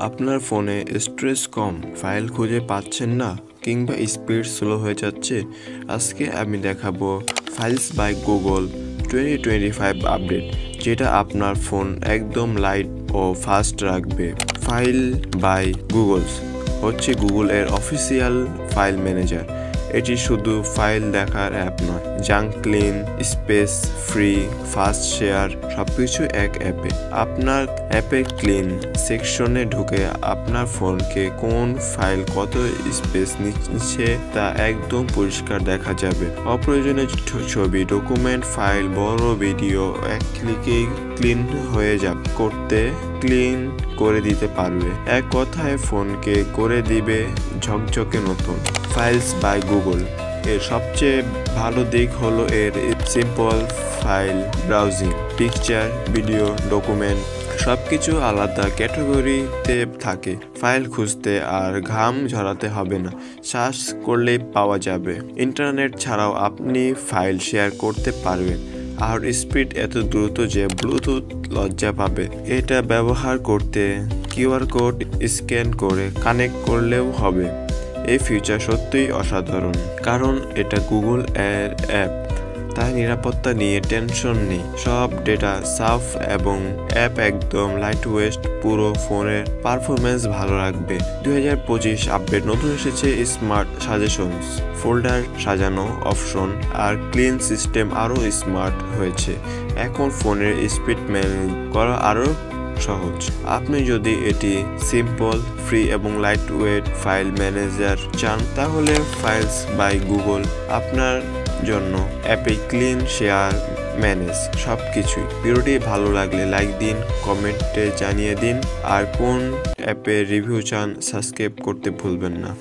আপনার ফোনে স্টোরেজ কম, ফাইল খুঁজে পাচ্ছেন না কিংবা স্পিড স্লো হয়ে যাচ্ছে? আজকে আমি দেখাবো ফাইলস বাই গুগল 2025 আপডেট, যেটা আপনার ফোন একদম লাইট ও ফাস্ট রাখবে। ফাইল বাই গুগলস হচ্ছে গুগল এর অফিসিয়াল ফাইল ম্যানেজার। এটি শুধু ফাইল দেখার অ্যাপ নয়, junk clean, space free, fast share সবকিছু এক অ্যাপে। আপনার অ্যাপে ক্লিন সেকশনে ঢুকে আপনার ফোনকে কোন ফাইল কত স্পেস নিচ্ছে তা একদম পরিষ্কার দেখা যাবে। অপ্রয়োজনীয় ছবি, ডকুমেন্ট, ফাইল, বড় ভিডিও এক ক্লিকেই ক্লিন হয়ে যাবে, ক্লিন করে দিতে পারবে। এক কথায় ফোনকে করে দিবে ঝকঝকে নতুন। ফাইলস বাই গুগল এর সবচেয়ে ভালো দিক হলো এর simple file browsing. Picture, video, document সবকিছু আলাদা ক্যাটাগরিতে থাকে। ফাইল খুঁজতে আর ঘাম ঝরাতে হবে না, সার্চ করলেই পাওয়া যাবে। ইন্টারনেট ছাড়াও আপনি ফাইল শেয়ার করতে পারবেন। আর স্পিড এত দ্রুত যে ব্লুটুথ লজ্জা পাবে। এটা ব্যবহার করতে কিউআর কোড স্ক্যান করে কানেক্ট করলেও হবে। এই ফিচার সত্যিই অসাধারণ, কারণ এটা গুগল এর অ্যাপ, তাই নিরাপত্তা নিয়ে টেনশন নেই। সব ডেটা সাফ এবং অ্যাপ একদম লাইটওয়েট, পুরো ফোনের পারফরমেন্স ভালো রাখবে। 2025 আপডেট নতুন এসেছে স্মার্ট সাজেশনস, ফোল্ডার সাজানো অপশন আর ক্লিন সিস্টেম আরও স্মার্ট হয়েছে। এখন ফোনের স্পিড ম্যানেজ করা আরও সহজ। আপনি যদি এটি সিম্পল, ফ্রি এবং লাইটওয়েট ফাইল ম্যানেজার চান, তাহলে ফাইলস বাই গুগল আপনার জন্য। অ্যাপে ক্লিন, শেয়ার, ম্যানেজ সবকিছুই। ভিডিওটি ভালো লাগলে লাইক দিন, কমেন্টে জানিয়ে দিন, আর কোন অ্যাপের রিভিউ চান সাবস্ক্রাইব করতে ভুলবেন না।